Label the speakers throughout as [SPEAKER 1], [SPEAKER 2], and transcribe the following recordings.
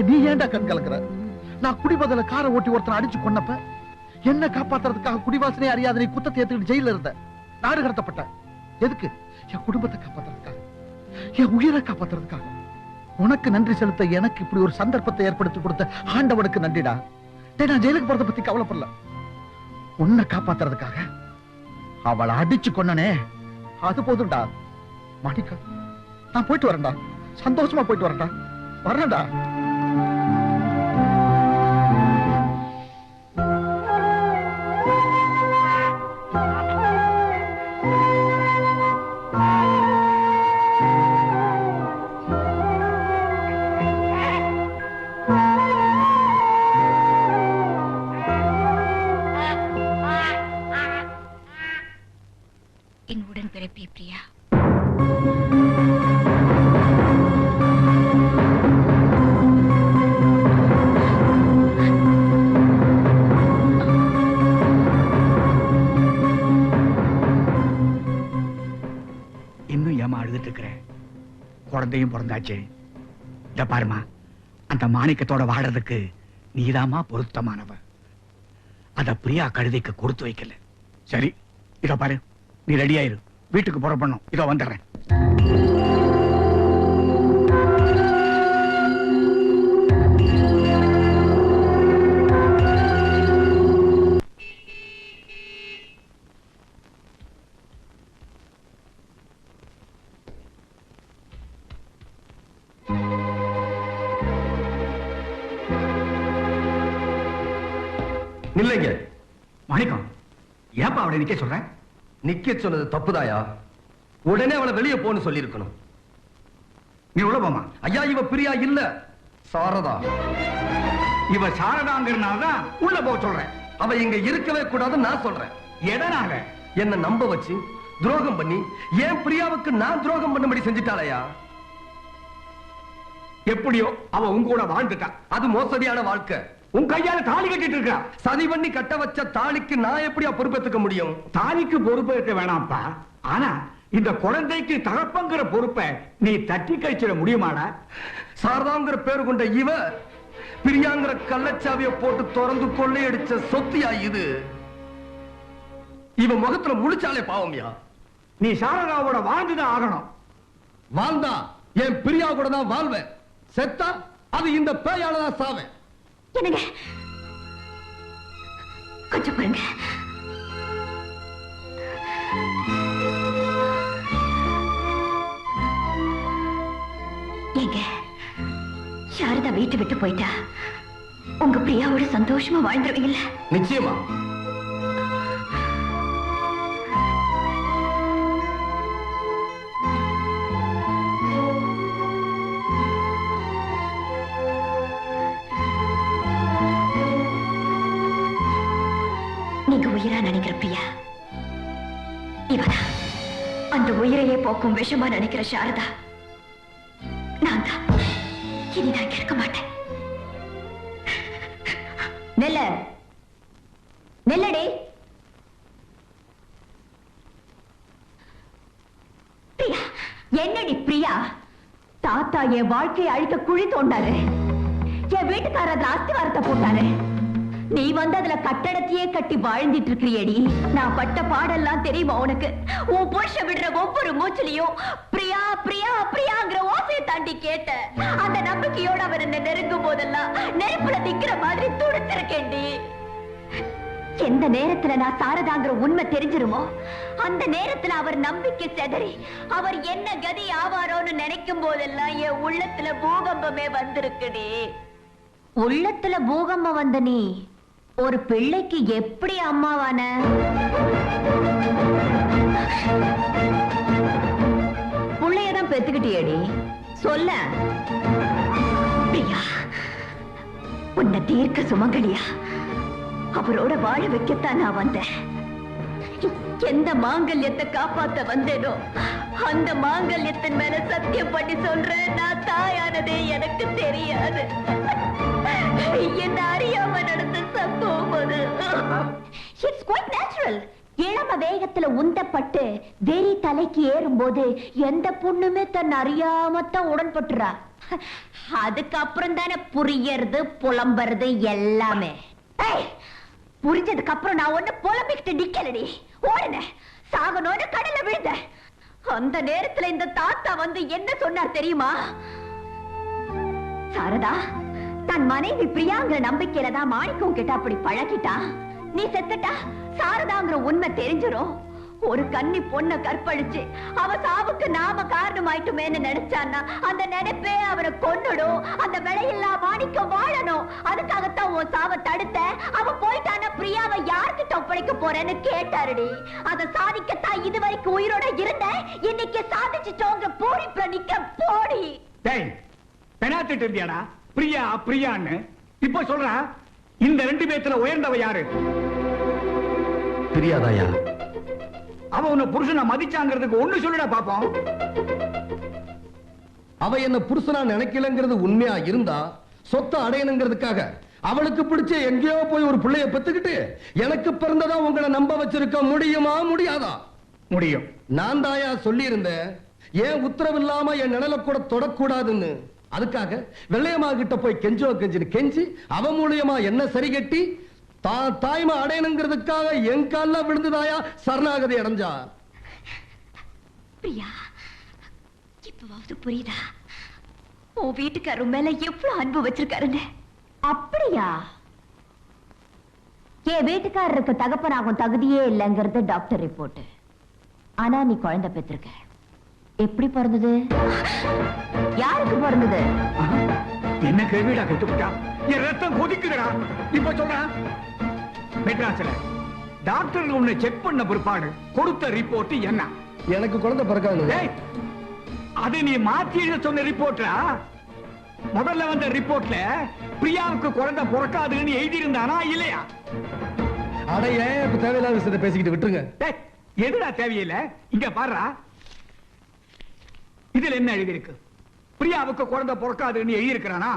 [SPEAKER 1] நீ ஏன்டா கண் கலக்குற? நான் குடிபதல காரை ஓட்டி ஒருத்தனை அடிச்சு கொன்னப்ப என்ன காப்பாத்துறதுக்காக குடிவாசனை அறியாத நீ குத்தத்தை ஏத்துக்கிட்டு ஜெயில இருந்த. நாடு கடத்தப்பட்ட. எதுக்கு? என் குடும்பத்தை காப்பாத்துறதுக்காக, என் உயிரை காப்பாத்துறதுக்காக. உனக்கு நன்றி செலுத்த எனக்கு இப்படி ஒரு சந்தர்ப்பத்தை ஏற்படுத்தி கொடுத்த ஆண்டவனுக்கு நன்றிடா. நான் ஜெயிலுக்கு போறத பத்தி கவலைப்படல. உன்னை காப்பாத்துறதுக்காக அவளை அடிச்சு கொன்னனே, அது போதும்டா. மாணிக்கா, நான் போயிட்டு வரேன்டா. சந்தோஷமா போயிட்டு வரேன்டா. வரேன்டா.
[SPEAKER 2] என் உடன் பிறப்பே பிரியா.
[SPEAKER 3] இன்னும் ஏமா அழுதுட்டு இருக்கிறேன்? குழந்தையும் பிறந்தாச்சு. இத பாருமா, அந்த மாணிக்கத்தோட வாழறதுக்கு நீதாமா பொருத்தமானவ. அத பிரியா கழுதைக்கு கொடுத்து வைக்கல. சரி, இத பாரு, நீ ரெடியாயிரு, வீட்டுக்கு புறப்படணும். இதோ வந்துடுறேன்.
[SPEAKER 4] நில்லைங்க.
[SPEAKER 3] மாணிக்கம், ஏப்பா அவளை நிக்க சொல்ற?
[SPEAKER 4] நிக்க சொன்னது தப்புதாயா? உடனே அவளை வெளியே போன்னு சொல்லி இருக்கணும்.
[SPEAKER 3] நீ உள்ள போமா.
[SPEAKER 4] ஐயா, இவ பிரியா இல்ல, சாரதா.
[SPEAKER 3] இவ சாரதாங்கிறனாலதான் உள்ள போக சொல்றேன்.
[SPEAKER 4] அவ இங்க இருக்கவே கூடாதுன்னு நான் சொல்றேன்.
[SPEAKER 3] எதனால?
[SPEAKER 4] என்ன நம்ப வச்சு துரோகம் பண்ணி ஏன் பிரியாவுக்கு நான் துரோகம் பண்ணும்படி செஞ்சிட்டாளையா?
[SPEAKER 3] எப்படியோ அவ உங்க கூட வாழ்ந்துட்டா.
[SPEAKER 4] அது மோசடியான வாழ்க்கை.
[SPEAKER 3] உன் கையால தாலி கட்டிட்டு இருக்கா.
[SPEAKER 4] சதி பண்ணி கட்ட வச்ச தாலிக்கு நான் எப்படியா பொறுப்பேற்றுக்க முடியும்?
[SPEAKER 3] தாலிக்கு பொறுப்பேற்க வேணாம்ப்பா. ஆனா இந்த குழந்தைக்கு தகப்பங்கிற பொறுப்பை நீ தட்டி கழிச்சிட முடியுமாடா?
[SPEAKER 4] சாரதாங்கிற பேரு கொண்ட இவ பிரியாங்கிற கள்ளச்சாவிய போட்டு திறந்து கொள்ளையடிச்ச சொத்தியா இது? இவ முகத்துல முழிச்சாலே பாவம்யா.
[SPEAKER 3] நீ சாரதாவோட வாழ்ந்துதான் ஆகணும்.
[SPEAKER 4] வாழ்ந்தா என் பிரியா கூட தான் வாழ்வேன். செத்தா அது இந்த பேயாலதான் சாவேன்.
[SPEAKER 2] என்னங்க, கொஞ்சம் பாருங்க. ஏங்க, சாரதா வீட்டை விட்டு போயிட்டா உங்க பிரியாவோட சந்தோஷமா வாழ்ந்துருவீங்கல்ல?
[SPEAKER 4] நிச்சயமா.
[SPEAKER 2] நீங்க உயிரா நினைக்கிற பிரியா இவதான். அந்த உயிரையே போக்கும் விஷமா நினைக்கிற சாரதா நான் தான். இனி நான் கேட்க மாட்டேன். நெல்ல நெல்லடி. பிரியா, என்னடி பிரியா? தாத்தா என் வாழ்க்கையை அழிக்க குழி தோண்டாரு. என் வீட்டுக்காரர் அதுல அஸ்திவாரத்தை போட்டாரு. நீ வந்து அதுல கட்டடத்தையே கட்டி வாழ்ந்துட்டு இருக்கிறியடி. நான் பட்ட பாடெல்லாம் தெரியுமா உனக்கு? உன் புருஷன் விடுற ஒவ்வொரு மூச்சிலையும் பிரியா பிரியா பிரியாங்கிற ஓசையை தாண்டி கேட்ட. அந்த நம்பிக்கையோட அவர் என்ன நெருங்கும் போதெல்லாம் நெருப்புல நிக்கிற மாதிரி துடிச்சிருக்கேன்டி. எந்த நேரத்துல நான் சாரதாங்கிற உண்மை தெரிஞ்சிருமோ அந்த நேரத்துல அவர் நம்பிக்கை செதறி அவர் என்ன கதி ஆவாரோன்னு நினைக்கும் போதெல்லாம் என் உள்ளத்துல பூகம்பமே வந்திருக்குடி. உள்ளத்துல பூகம்பம் வந்த நீ ஒரு பிள்ளைக்கு எப்படி அம்மாவான? போட்டியடி சொல்ல. பிரியா, உன்னை தீர்க்க சுமங்கலியா அவரோட வாழ வைக்கத்தான் நான் வந்தேன். எந்த மாங்கல்யத்தை காப்பாத்த வந்தேனோ அந்த மாங்கல்யத்தின் மேல சத்தியம் பண்ணி சொல்றேன், நான் தாயானதே எனக்கு தெரியாது. என்ன அறியாம நடந்த சம்பவம் அது. It's quite natural. இளம வேகத்துல உந்தப்பட்டு வெறி தலைக்கு ஏறும் போது எந்த பொண்ணுமே தன் அறியாமத்தான் உடன்பட்டுறா. அதுக்கப்புறம் தானே புரியறது புலம்புறது எல்லாமே. புரிஞ்சதுக்கு அப்புறம் நான் ஒண்ணு புலம்பிக்கிட்டு நிக்கலடி, ஓடுனேன். சாகனோட கடல்ல விழுந்த. அந்த நேரத்துல இந்த தாத்தா வந்து என்ன சொன்னார் தெரியுமா? சாரதா தன் மனைவி பிரியாங்கிற நம்பிக்கையில தான் மாணிக்கம் கிட்ட அப்படி பழகிட்டா. நீ செத்துட்டா சாரதாங்கிற உண்மை தெரிஞ்சிரும். ஒரு கன்னி பொண்ண கற்பழிச்சு அவ சாவுக்கு நாம காரணமாயிட்டுமேன்னு நினைச்சான்னா அந்த நினைப்பே அவரை கொன்னுடும். அந்த விலையில்லா மாணிக்கம் வாழணும். அதுக்காகத்தான் உன் சாவை தடுத்த. அவ போயிட்டானா பிரியாவை யார்கிட்ட ஒப்படைக்க போறேன்னு கேட்டாருடி. அதை சாதிக்கத்தான் இது வரைக்கும் உயிரோட இருந்த. இன்னைக்கு சாதிச்சுட்டோங்க போடி பிரணிக்க போடி.
[SPEAKER 3] பெனாத்திட்டு இருந்தியாடா பிரியா பிரியான்னு. இப்ப சொல்ற இந்த ரெண்டு பேத்துல உயர்ந்தவ யாரு?
[SPEAKER 4] பிரியாதாயா?
[SPEAKER 3] அவ உன்னை புருஷனை மதிச்சாங்கிறதுக்கு ஒண்ணு சொல்லுடா பாப்போம்.
[SPEAKER 4] அவ என்ன புருஷனா நினைக்கலங்கிறது உண்மையா இருந்தா சொத்தை அடையணுங்கிறதுக்காக அவளுக்கு பிடிச்ச எங்கேயோ போய் ஒரு பிள்ளைய பெத்துக்கிட்டு எனக்கு பிறந்ததா உங்களை நம்ப வச்சிருக்க முடியுமா முடியாதா?
[SPEAKER 3] முடியும்.
[SPEAKER 4] நான் தாயா சொல்லி இருந்தேன் ஏன் உத்தரவு இல்லாம என் நிழல கூட தொடக்கூடாதுன்னு. அதுக்காக வெள்ளையம்மா கிட்ட போய் கெஞ்சின்னு கெஞ்சி அவ மூலியமா என்ன சரி கட்டி தாய்மா அடையணுங்கிறதுக்காக என் கால விழுந்துதாயா சரணாகதி அடைஞ்சா.
[SPEAKER 2] பிரியா, இப்பவாவது புரியுதா உன் வீட்டுக்காரு மேல எவ்வளவு அன்பு வச்சிருக்காருன்னு? அப்படியா? என் வீட்டுக்காரருக்கு தகப்பனாகும் தகுதியே இல்லைங்கிறது டாக்டர் ரிப்போர்ட். ஆனா நீ குழந்தை பெற்றிருக்க. எப்படி பிறந்தது? யாருக்கு பிறந்தது?
[SPEAKER 3] என்ன கேள்விடா கேட்டுவிட்டா? என் ரத்தம் கொதிக்குதுடா. இப்ப சொல்ற மெட்ராஸ்ல டாக்டர் உன்னை செக் பண்ண பிற்பாடு கொடுத்த ரிப்போர்ட் என்ன?
[SPEAKER 4] எனக்கு குழந்தை பிறக்காது.
[SPEAKER 3] அது நீ மாத்தி எழுத சொன்ன ரிப்போர்ட்டா? முதல்ல வந்த ரிப்போர்ட்ல பிரியாவுக்கு குழந்தை பிறக்காதுன்னு எழுதி இருந்தானா இல்லையா?
[SPEAKER 4] அடைய இப்ப தேவையில்லாத விஷயத்தை பேசிக்கிட்டு விட்டுருங்க.
[SPEAKER 3] எதுடா தேவையில்லை? இங்க பாருடா, இதுல என்ன எழுதி இருக்கு? பிரியாவுக்கு குழந்தை பிறக்காதுன்னு எழுதி இருக்கிறானா?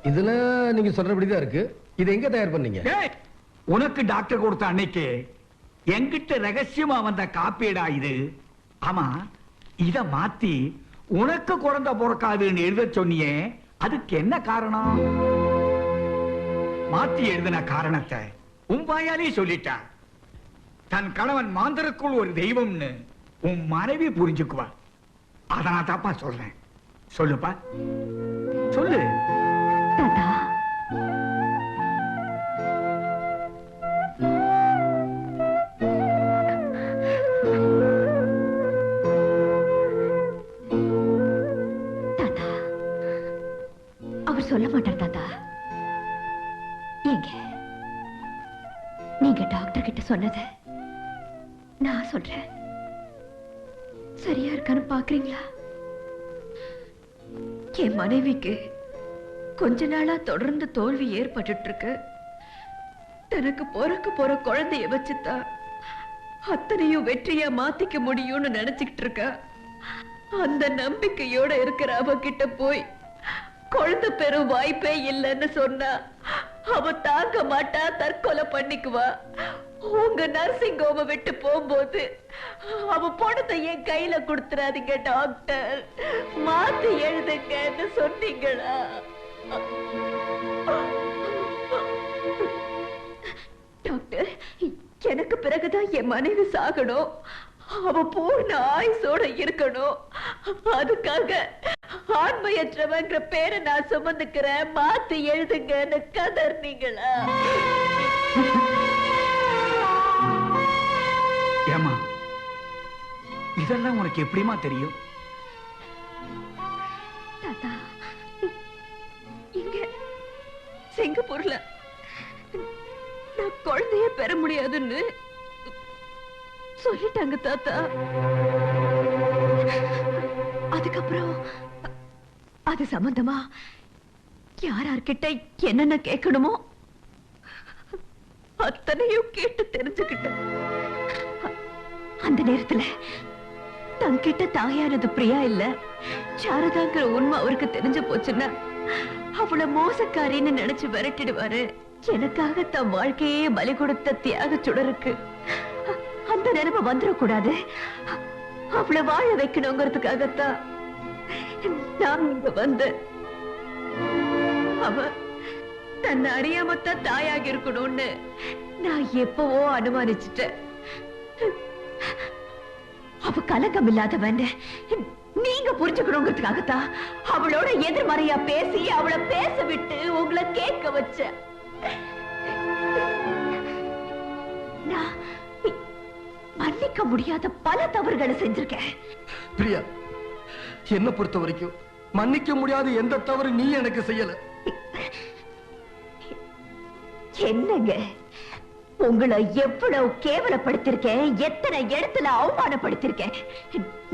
[SPEAKER 4] இதுல நீங்க சொல்றபடிதான் இருக்கு. இது எங்க தயார் பண்ணீங்க?
[SPEAKER 3] உனக்கு டாக்டர் கொடுத்த அன்னைக்கு என்கிட்ட ரகசியமா வந்த காப்பீடா இது. ஆமா, இத மாத்தி உனக்கு குழந்தை பிறக்காதுன்னு எழுத சொன்னியே, அதுக்கு என்ன காரணம்? மாத்தி எழுதின காரணத்தை உன் வாயாலே சொல்லிட்டா. தன் கணவன் மாந்தருக்குள் ஒரு தெய்வம்னு உன் மனைவி புரிஞ்சுக்குவா. அதான் தாப்பா சொல்றேன். சொல்லுப்பா, சொல்லு.
[SPEAKER 2] தாத்தா, தாத்தா அவர் சொல்ல மாட்டார். தாத்தா, எங்க நீங்க டாக்டர் கிட்ட சொன்னது நான் சொல்றேன். சரியா இருக்கான்னு பாக்குறீங்களா? என் மனைவிக்கு கொஞ்ச நாளா தொடர்ந்து தோல்வி ஏற்பட்டு இருக்கு. தனக்கு பிறக்க போற குழந்தைய வச்சுதான் அத்தனையும் வெற்றியா மாத்திக்க முடியும்னு நினைச்சுக்கிட்டு இருக்கா. அந்த நம்பிக்கையோட இருக்கிற அவகிட்ட போய் குழந்தை பெறும் வாய்ப்பே இல்லைன்னு சொன்னா அவ தாங்க மாட்டா, தற்கொலை பண்ணிக்குவா. உங்க நர்சிங் ஹோம விட்டு போகும்போது அவ பணத்தை என் கையில கொடுத்துறாதீங்க டாக்டர், மாத்தி எழுதுங்கன்னு சொன்னீங்களா? டாக்டர், எனக்கு பிறகுதான் என் மனைவி சாகணும். அவ பூர்ண ஆயுசோட இருக்கணும். அதுக்காக ஆண்மையற்றவங்கிற பேரை நான் சுமந்துக்கிறேன், மாத்தி எழுதுங்கன்னு கதர்னீங்களா?
[SPEAKER 3] ஏமா, இதெல்லாம் உனக்கு எப்படிமா தெரியும்?
[SPEAKER 2] தாத்தா, இங்க சிங்கப்பூர்ல நான் குழந்தைய பெற முடியாதுன்னு சொல்லிட்டாங்க தாத்தா. அதுக்கப்புறம் அது சம்பந்தமா யார்கிட்ட என்னென்ன கேட்கணுமோ அத்தனையும் கேட்டு தெரிஞ்சுக்கிட்டேன். அந்த நேரத்துல தங்கிட்ட தாயானது பிரியா இல்ல சாரதாங்கிற உண்மை அவருக்கு தெரிஞ்சு போச்சுன்னா அவ்வளவு மோசக்காரின்னு நினைச்சு விரட்டிடுவாரு. எனக்காக தன் வாழ்க்கையே பலி கொடுத்த தியாக சுடருக்கு அந்த நிலைமை வந்துடக்கூடாது, அவளை வாழ வைக்கணுங்கிறதுக்காகத்தான் நான் இங்க வந்தேன். அவ தன்னை அறியாமத்தான் தாயாக இருக்கணும்னு நான் எப்பவோ அனுமானிச்சுட்டேன். அவ கலங்கம் இல்லாதவன் நீங்க புரிஞ்சுக்கணுங்கிறதுக்காகத்தான் அவளோட எதிர்மறையா பேசி அவளை பேச விட்டு உங்களை கேட்க வச்ச. நான் மன்னிக்க முடியாத பல தவறுகளை செஞ்சிருக்கேன்.
[SPEAKER 4] பிரியா, என்ன பொறுத்த வரைக்கும் மன்னிக்க முடியாத எந்த தவறு நீ எனக்கு செய்யல.
[SPEAKER 2] என்னங்க உங்களை எவ்வளவு கேவலப்படுத்திருக்கேன், எத்தனை இடத்துல அவமானப்படுத்திருக்கேன்.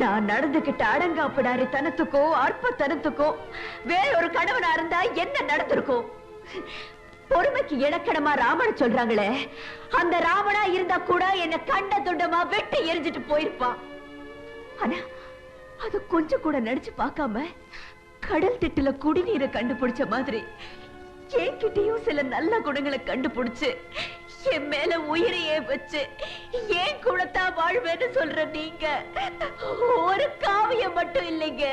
[SPEAKER 2] நான் நடந்துகிட்ட அடங்காப்படாரி தனத்துக்கோ அற்பத்தனத்துக்கோ வேறொரு கணவனா இருந்தா என்ன நடந்திருக்கும்? பொறுமைக்கு இலக்கணமா ராமனை சொல்றாங்களே, அந்த ராமனா இருந்தா கூட என்ன கண்ட துண்டமா வெட்டி எரிஞ்சிட்டு போயிருப்பான். ஆனா அது கொஞ்சம் கூட நினைச்சு பார்க்காம கடல் திட்டுல குடிநீரை கண்டுபிடிச்ச மாதிரி என்கிட்டயும் சில நல்ல குணங்களை கண்டுபிடிச்சு என் மேல உயிரையே வச்சு ஏன் கூடத்தான் வாழ்வேன்னு சொல்ற நீங்க ஒரு காவியம் மட்டும் இல்லைங்க,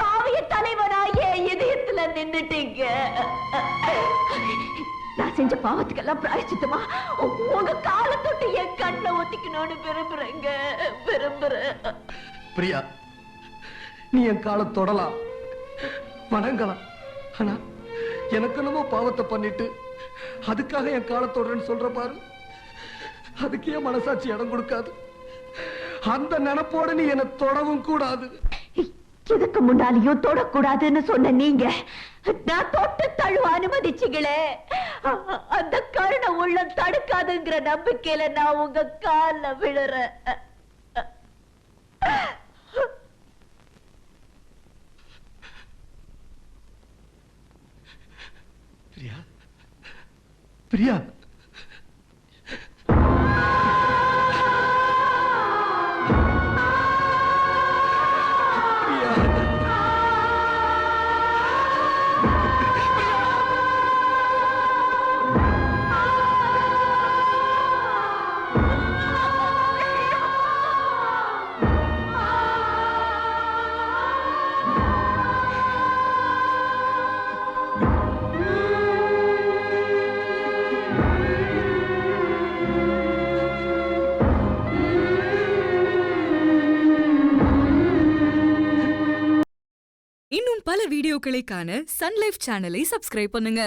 [SPEAKER 2] காவிய தலைவனாயே இதயத்துல நின்னுட்டீங்க. நான் செஞ்ச பாவத்துக்கெல்லாம் பிராயச்சித்தமா உங்க காலை தொட்டு என் கண்ணை ஒத்திக்கணும்னு விரும்புறேன்.
[SPEAKER 4] பிரியா, நீ என் காலை தொடலாம், வணங்கலாம். ஆனா எனக்கு என்னமோ பாவத்தை பண்ணிட்டு அதுக்காக என் காலை தொடரன்னு சொல்ற பாரு, அதுக்கு ஏன் மனசாட்சி இடம் கொடுக்காது? அந்த நினைப்போட நீ என்ன தொடவும் கூடாது.
[SPEAKER 2] இதுக்கு முன்னாலேயும் தொடக்கூடாதுன்னு சொன்ன நீங்க நான் தொட்டு தழுவ அனுமதிச்சீங்களே, அந்த கருணை உள்ளம் தடுக்காதுங்கிற நம்பிக்கையில நான் உங்க கால்ல விழுறேன்.
[SPEAKER 4] பிரியா, பிரியா,
[SPEAKER 5] இன்னும் பல வீடியோக்களை காண சன் லைஃப் சேனலை சப்ஸ்கிரைப் பண்ணுங்க.